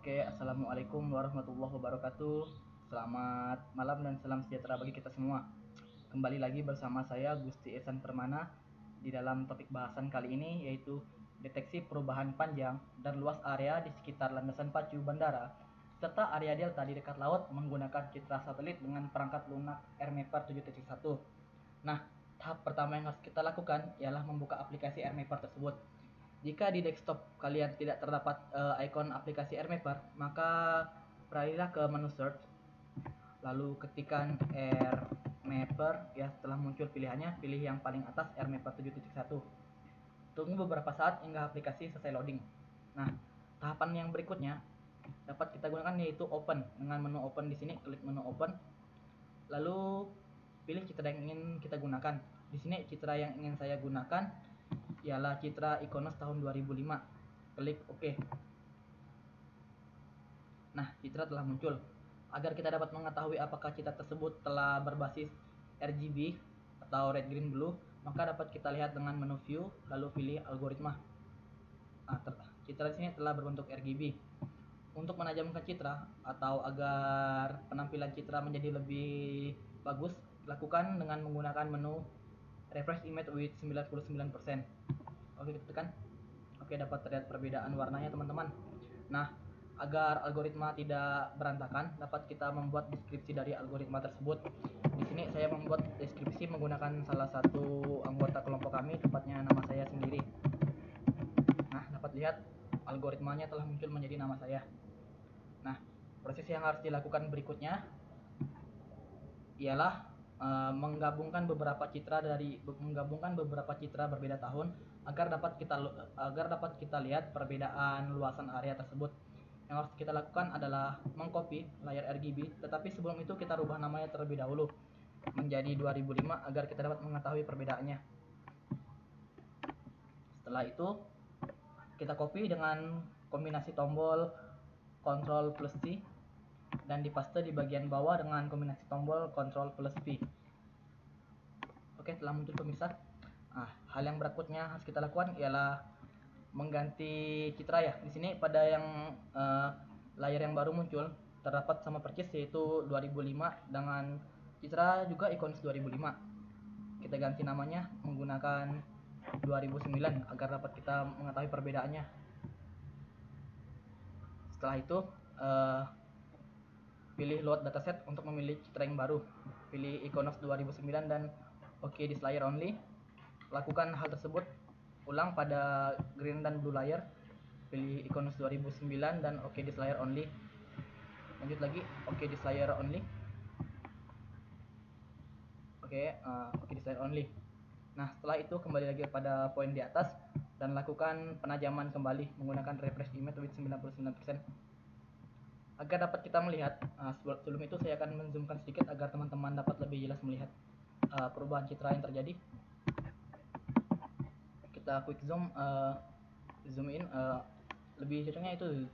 Oke, assalamualaikum warahmatullahi wabarakatuh. Selamat malam dan salam sejahtera bagi kita semua. Kembali lagi bersama saya Gusti Ihsan Permana di dalam topik bahasan kali ini, yaitu deteksi perubahan panjang dan luas area di sekitar landasan pacu bandara serta area delta di dekat laut menggunakan citra satelit dengan perangkat lunak AirMapper 7.1. Nah, tahap pertama yang harus kita lakukan ialah membuka aplikasi AirMapper tersebut. Jika di desktop kalian tidak terdapat ikon aplikasi AirMapper, maka beralihlah ke menu search, lalu ketikkan AirMapper. Ya, setelah muncul pilihannya, pilih yang paling atas AirMapper 7.1. Tunggu beberapa saat hingga aplikasi selesai loading. Nah, tahapan yang berikutnya dapat kita gunakan yaitu open. Dengan menu open di sini, klik menu open, lalu pilih citra yang ingin kita gunakan. Di sini citra yang ingin saya gunakan ialah citra Iconos tahun 2005. Klik OK. Nah, citra telah muncul. Agar kita dapat mengetahui apakah citra tersebut telah berbasis RGB atau red green blue, maka dapat kita lihat dengan menu view lalu pilih algoritma. Nah, citra di sini telah berbentuk RGB. Untuk menajamkan citra atau agar penampilan citra menjadi lebih bagus, lakukan dengan menggunakan menu refresh image with 99%. Oke, kita tekan. Oke, dapat terlihat perbedaan warnanya, teman-teman. Nah, agar algoritma tidak berantakan, dapat kita membuat deskripsi dari algoritma tersebut. Di sini saya membuat deskripsi menggunakan salah satu anggota kelompok kami, tepatnya nama saya sendiri. Nah, dapat lihat algoritmanya telah muncul menjadi nama saya. Nah, proses yang harus dilakukan berikutnya ialah menggabungkan beberapa citra berbeda tahun agar dapat kita lihat perbedaan luasan area tersebut. Yang harus kita lakukan adalah mengcopy layar RGB, tetapi sebelum itu kita rubah namanya terlebih dahulu menjadi 2005 agar kita dapat mengetahui perbedaannya. Setelah itu kita copy dengan kombinasi tombol Ctrl plus C dan dipaste di bagian bawah dengan kombinasi tombol Ctrl plus V. Oke, telah muncul pemirsa. Nah, hal yang berikutnya harus kita lakukan ialah mengganti citra ya. Di sini pada yang layar yang baru muncul terdapat sama persis yaitu 2005 dengan citra juga Iconos 2005. Kita ganti namanya menggunakan 2009 agar dapat kita mengetahui perbedaannya. Setelah itu pilih load dataset untuk memilih citra yang baru. Pilih Iconos 2009 dan OK this layer only. Lakukan hal tersebut ulang pada green dan blue layer. Pilih Iconos 2009 dan OK this layer only. Lanjut lagi, OK this layer only. OK this layer only. Nah, setelah itu kembali lagi pada poin di atas dan lakukan penajaman kembali menggunakan refresh image with 99%. Agar dapat kita melihat, sebelum itu saya akan menzoomkan sedikit agar teman-teman dapat lebih jelas melihat perubahan citra yang terjadi. Kita quick zoom, zoom in, lebih cocoknya itu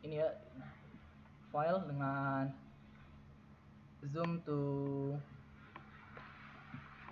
ini ya, file dengan zoom to,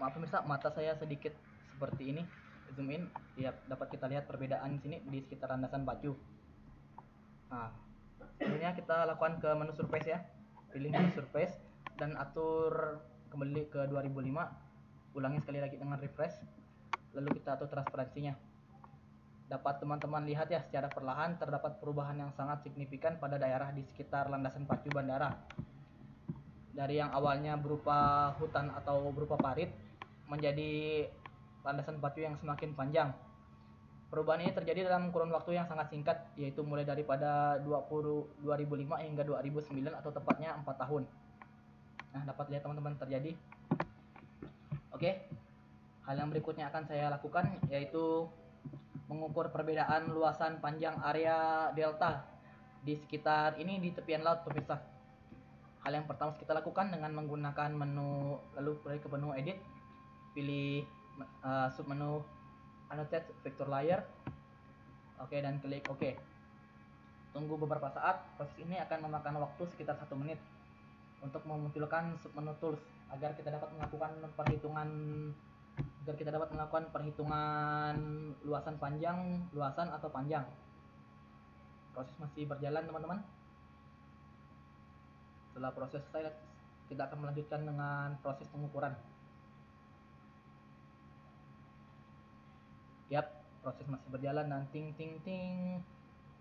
maaf pemirsa, mata saya sedikit seperti ini. Zoom in, ya dapat kita lihat perbedaan di sini di sekitar landasan pacu. Nah, selanjutnya kita lakukan ke menu surface ya. Pilih menu surface dan atur kembali ke 2005. Ulangi sekali lagi dengan refresh. Lalu kita atur transparansinya. Dapat teman-teman lihat ya, secara perlahan terdapat perubahan yang sangat signifikan pada daerah di sekitar landasan pacu bandara. Dari yang awalnya berupa hutan atau berupa parit menjadi landasan pacu yang semakin panjang. Perubahan ini terjadi dalam kurun waktu yang sangat singkat, yaitu mulai daripada 2005 hingga 2009 atau tepatnya 4 tahun. Nah, dapat lihat teman-teman terjadi. Oke, hal yang berikutnya akan saya lakukan yaitu mengukur perbedaan luasan panjang area delta di sekitar ini di tepian laut, pemirsa. Hal yang pertama kita lakukan dengan menggunakan menu, lalu ke menu edit, pilih submenu annotate vector layer. Oke, dan klik OK. Tunggu beberapa saat. Proses ini akan memakan waktu sekitar 1 menit untuk memunculkan submenu tools agar kita dapat melakukan perhitungan luasan atau panjang. proses masih berjalan teman-teman. Setelah proses selesai, kita akan melanjutkan dengan proses pengukuran. Yap, proses masih berjalan dan ting ting ting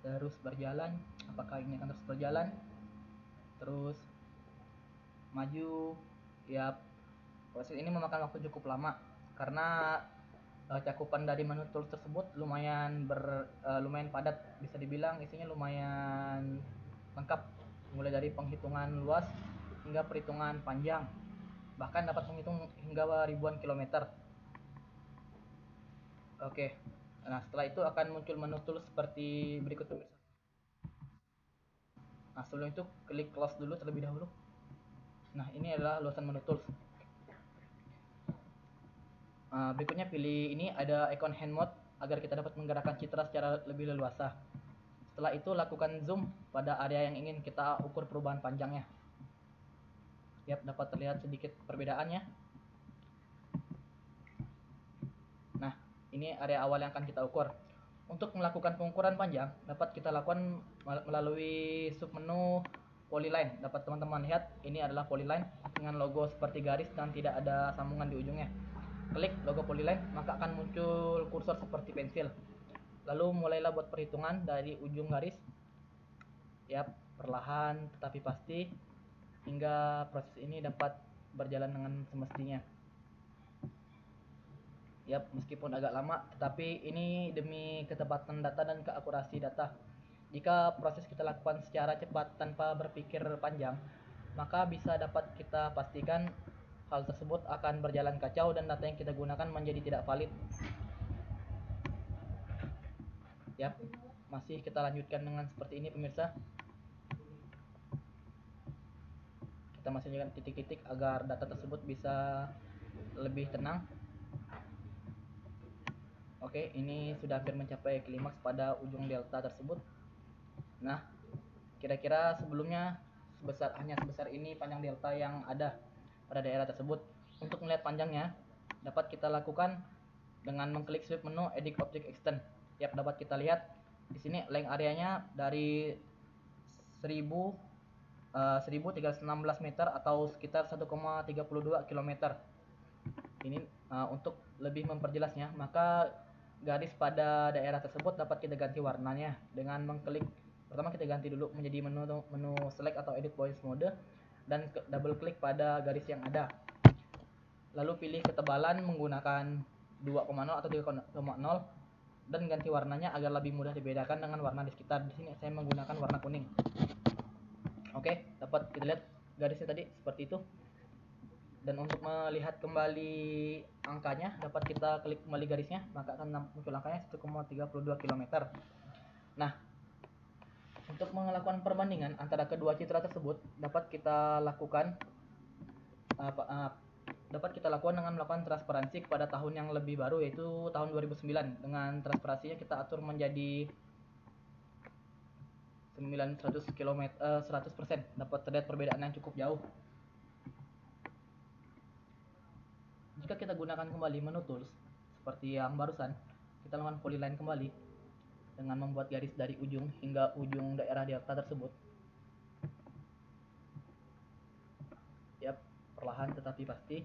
terus berjalan. Apakah ini akan terus berjalan? Terus maju. Yap, proses ini memakan waktu cukup lama karena cakupan dari menu tools tersebut lumayan padat, bisa dibilang isinya lumayan lengkap, mulai dari penghitungan luas hingga perhitungan panjang, bahkan dapat menghitung hingga ribuan kilometer. Oke, nah setelah itu akan muncul menu tools seperti berikut pemirsa. Nah sebelum itu klik close dulu terlebih dahulu. Nah ini adalah luasan menu tools. Berikutnya pilih ini ada icon hand mode agar kita dapat menggerakkan citra secara lebih leluasa. Setelah itu lakukan zoom pada area yang ingin kita ukur perubahan panjangnya. Yap, dapat terlihat sedikit perbedaannya. Nah, ini area awal yang akan kita ukur. Untuk melakukan pengukuran panjang dapat kita lakukan melalui submenu polyline. Dapat teman-teman lihat, ini adalah polyline dengan logo seperti garis dan tidak ada sambungan di ujungnya. Klik logo polyline, maka akan muncul kursor seperti pensil. Lalu mulailah buat perhitungan dari ujung garis. Yap, perlahan tetapi pasti hingga proses ini dapat berjalan dengan semestinya. Yap, meskipun agak lama, tetapi ini demi ketepatan data dan keakurasi data. Jika proses kita lakukan secara cepat tanpa berpikir panjang, maka bisa dapat kita pastikan hal tersebut akan berjalan kacau dan data yang kita gunakan menjadi tidak valid. Yap, masih kita lanjutkan dengan seperti ini pemirsa. Kita masih lanjutkan titik-titik agar data tersebut bisa lebih tenang. Oke, ini sudah hampir mencapai klimaks pada ujung delta tersebut. Nah, kira-kira sebelumnya hanya sebesar ini panjang delta yang ada pada daerah tersebut. Untuk melihat panjangnya, dapat kita lakukan dengan mengklik sweep menu Edit Object Extend. Yap, dapat kita lihat di sini length areanya dari 1316 meter atau sekitar 1,32 km. Ini untuk lebih memperjelasnya, maka garis pada daerah tersebut dapat kita ganti warnanya dengan mengklik. Pertama kita ganti dulu menjadi menu select atau edit points mode dan double klik pada garis yang ada. Lalu pilih ketebalan menggunakan 2,0 atau 3,0 dan ganti warnanya agar lebih mudah dibedakan dengan warna di sekitar. Di sini saya menggunakan warna kuning. Oke, dapat kita lihat garisnya tadi seperti itu. Dan untuk melihat kembali angkanya dapat kita klik kembali garisnya, maka akan muncul angkanya 1,32 km. Nah, untuk melakukan perbandingan antara kedua citra tersebut dapat kita lakukan dengan melakukan transparansi pada tahun yang lebih baru, yaitu tahun 2009. Dengan transparansinya kita atur menjadi 900 km 100%. Dapat terlihat perbedaan yang cukup jauh. Jika kita gunakan kembali menu tools seperti yang barusan, kita lakukan polyline kembali dengan membuat garis dari ujung hingga ujung daerah delta tersebut. Yap, perlahan tetapi pasti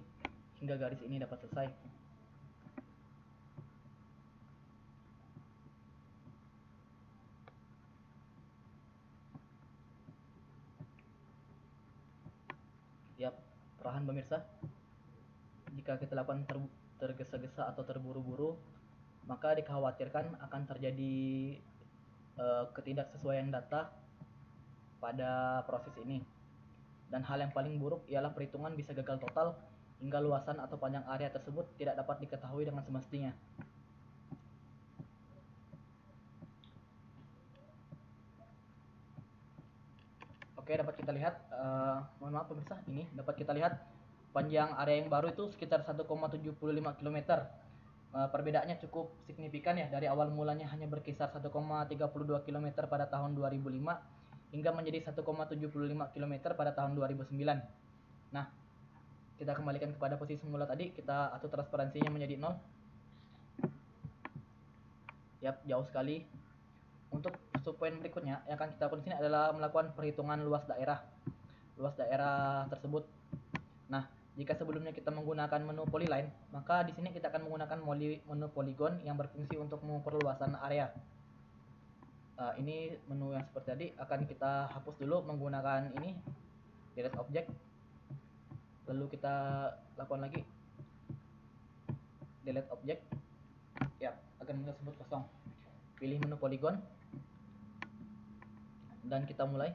hingga garis ini dapat selesai. Yap, perlahan pemirsa. Jika kita lakukan tergesa-gesa atau terburu-buru, maka dikhawatirkan akan terjadi ketidaksesuaian data pada proses ini. Dan hal yang paling buruk ialah perhitungan bisa gagal total hingga luasan atau panjang area tersebut tidak dapat diketahui dengan semestinya. Oke, dapat kita lihat, mohon maaf pemirsa, ini dapat kita lihat panjang area yang baru itu sekitar 1,75 km. Perbedaannya cukup signifikan ya, dari awal mulanya hanya berkisar 1,32 km pada tahun 2005 hingga menjadi 1,75 km pada tahun 2009. Nah, kita kembalikan kepada posisi semula tadi, kita atur transparansinya menjadi 0. Yap, jauh sekali. Untuk subpoin berikutnya yang akan kita lakukan di sini adalah melakukan perhitungan luas daerah tersebut. Nah, jika sebelumnya kita menggunakan menu polyline, maka di sini kita akan menggunakan menu polygon yang berfungsi untuk mengukur luasan area. Ini menu yang seperti tadi akan kita hapus dulu menggunakan ini delete object, lalu kita lakukan lagi delete object, ya akan menu tersebut kosong. Pilih menu polygon dan kita mulai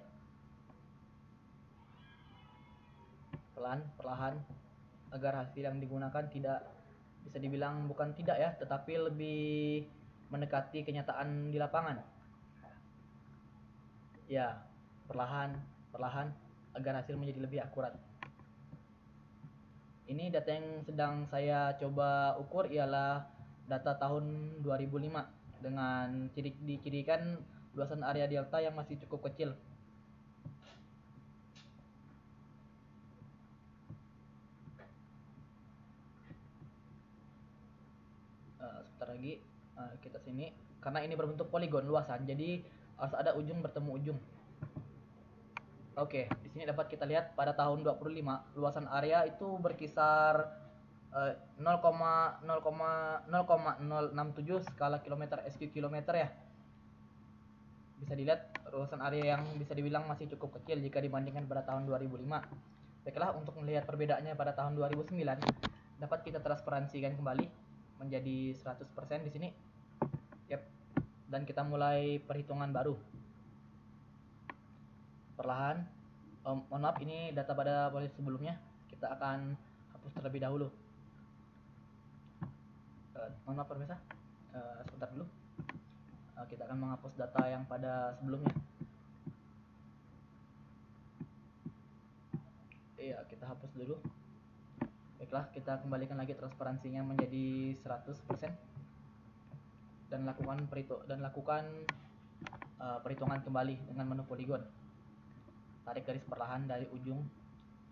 perlahan agar hasil yang digunakan tidak, bisa dibilang bukan tidak ya, tetapi lebih mendekati kenyataan di lapangan. Ya, perlahan agar hasil menjadi lebih akurat. Ini data yang sedang saya coba ukur ialah data tahun 2005 dengan dicirikan luasan area delta yang masih cukup kecil. Sebentar lagi kita sini, karena ini berbentuk poligon luasan, jadi harus ada ujung bertemu ujung. Oke, di sini dapat kita lihat pada tahun 25 luasan area itu berkisar 0,067 skala kilometer SQ kilometer ya. Bisa dilihat luasan area yang bisa dibilang masih cukup kecil jika dibandingkan pada tahun 2005. Baiklah, untuk melihat perbedaannya pada tahun 2009 dapat kita transparansikan kembali menjadi 100% di sini. Yap. Dan kita mulai perhitungan baru. Perlahan, mohon maaf ini data pada posisi sebelumnya, kita akan hapus terlebih dahulu. Mohon maaf pemirsa, sebentar dulu. Kita akan menghapus data yang pada sebelumnya. Iya, kita hapus dulu. Baiklah, kita kembalikan lagi transparansinya menjadi 100% dan lakukan perhitungan kembali dengan menu polygon. Tarik garis perlahan dari ujung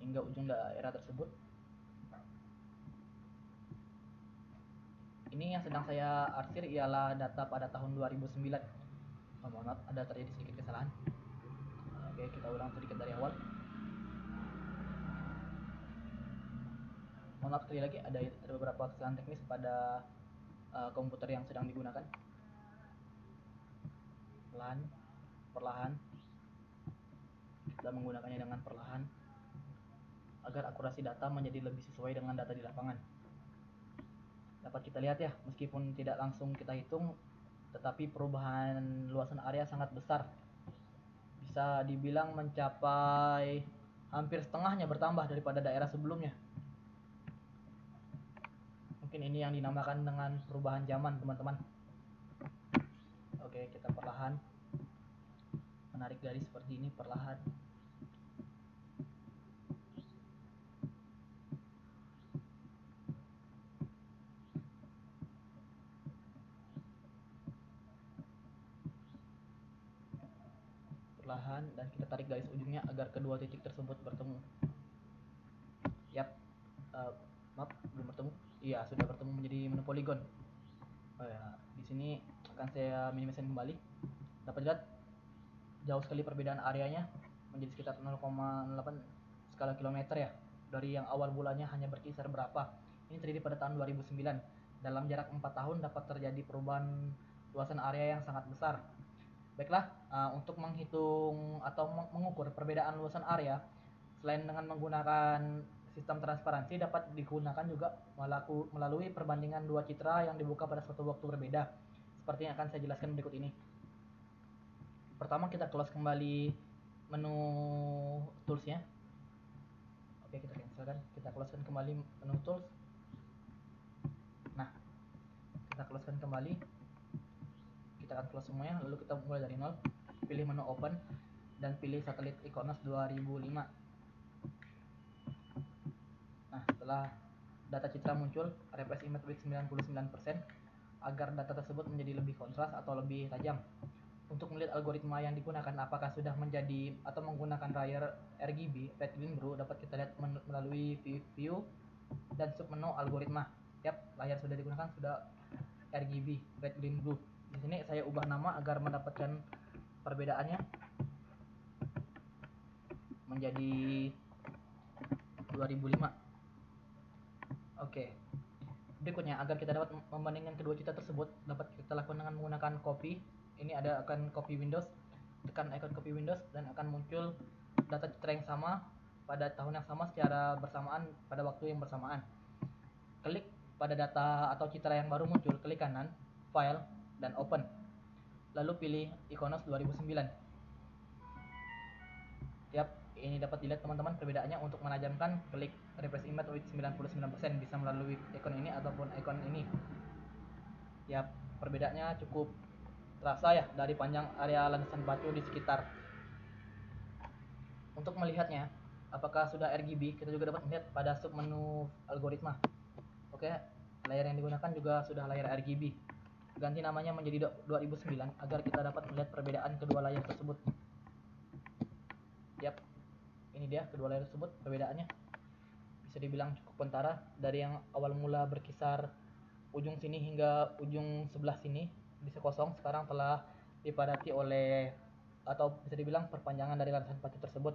hingga ujung daerah tersebut. Ini yang sedang saya arsir ialah data pada tahun 2009. Mohon maaf, ada terjadi sedikit kesalahan. Oke, kita ulang sedikit dari awal. Mohon maaf sekali lagi, ada beberapa kesalahan teknis pada komputer yang sedang digunakan. Perlahan kita menggunakannya dengan perlahan agar akurasi data menjadi lebih sesuai dengan data di lapangan. Dapat kita lihat ya, meskipun tidak langsung kita hitung, tetapi perubahan luasan area sangat besar. Bisa dibilang mencapai hampir setengahnya bertambah daripada daerah sebelumnya. Mungkin ini yang dinamakan dengan perubahan zaman, teman-teman. Oke, kita perlahan menarik garis seperti ini, perlahan. Perlahan, dan kita tarik garis ujungnya agar kedua titik tersebut bertemu. Yap, maaf, belum bertemu. Iya, sudah bertemu menjadi menu polygon. Oh ya, di sini akan saya minimasikan kembali. Dapat lihat jauh sekali perbedaan areanya, menjadi sekitar 0,8 skala kilometer ya. Dari yang awal bulannya hanya berkisar berapa. Ini terjadi pada tahun 2009. Dalam jarak 4 tahun dapat terjadi perubahan luasan area yang sangat besar. Baiklah, untuk menghitung atau mengukur perbedaan luasan area, selain dengan menggunakan sistem transparansi, dapat digunakan juga melalui perbandingan dua citra yang dibuka pada suatu waktu berbeda, seperti yang akan saya jelaskan berikut ini. Pertama, kita close kembali menu toolsnya. Oke, kita cancelkan, kita closekan kembali menu tools. Nah, kita closekan kembali, kita akan close semuanya, lalu kita mulai dari nol. Pilih menu open dan pilih satelit Iconos 2005. Nah, setelah data citra muncul, replace image with 99% agar data tersebut menjadi lebih kontras atau lebih tajam. Untuk melihat algoritma yang digunakan apakah sudah menjadi atau menggunakan layar RGB red green blue, dapat kita lihat melalui view dan submenu algoritma. Yap, layar sudah digunakan, sudah RGB red green blue. Di sini saya ubah nama agar mendapatkan perbedaannya menjadi 2005. Oke. Berikutnya, agar kita dapat membandingkan kedua citra tersebut, dapat kita lakukan dengan menggunakan copy. Ini ada akan copy Windows, tekan icon copy Windows dan akan muncul data citra yang sama pada tahun yang sama secara bersamaan pada waktu yang bersamaan. Klik pada data atau citra yang baru muncul, klik kanan, file, dan open. Lalu pilih Iconos 2009. Yap, ini dapat dilihat teman-teman perbedaannya. Untuk menajamkan, klik refresh image with 99%, bisa melalui ikon ini ataupun ikon ini. Yap, perbedaannya cukup terasa ya dari panjang area landasan batu di sekitar. Untuk melihatnya apakah sudah RGB, kita juga dapat melihat pada submenu algoritma. Oke, layar yang digunakan juga sudah layar RGB. Ganti namanya menjadi 2009 agar kita dapat melihat perbedaan kedua layar tersebut. Yap, ini dia kedua layar tersebut perbedaannya. Bisa dibilang cukup kentara dari yang awal mula berkisar ujung sini hingga ujung sebelah sini bisa kosong, sekarang telah dipadati oleh atau bisa dibilang perpanjangan dari landasan batu tersebut.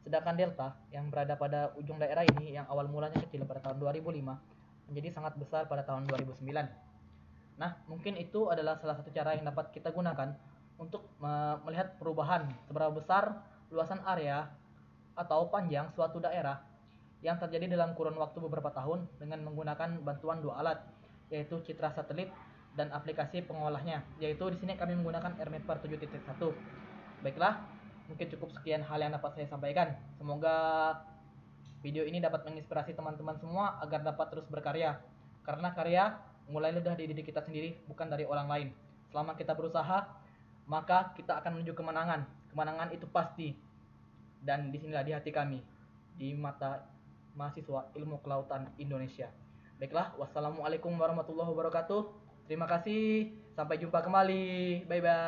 Sedangkan delta yang berada pada ujung daerah ini yang awal mulanya kecil pada tahun 2005 menjadi sangat besar pada tahun 2009. Nah, mungkin itu adalah salah satu cara yang dapat kita gunakan untuk melihat perubahan seberapa besar luasan area atau panjang suatu daerah yang terjadi dalam kurun waktu beberapa tahun dengan menggunakan bantuan dua alat, yaitu citra satelit dan aplikasi pengolahnya, yaitu di sini kami menggunakan AirMapper 7.1. Baiklah, mungkin cukup sekian hal yang dapat saya sampaikan. Semoga video ini dapat menginspirasi teman-teman semua agar dapat terus berkarya. Karena karya mulai dari diri kita sendiri, bukan dari orang lain. Selama kita berusaha, maka kita akan menuju kemenangan. Kemenangan itu pasti. Dan disinilah di hati kami, di mata mahasiswa ilmu kelautan Indonesia. Baiklah, wassalamualaikum warahmatullahi wabarakatuh. Terima kasih, sampai jumpa kembali. Bye bye.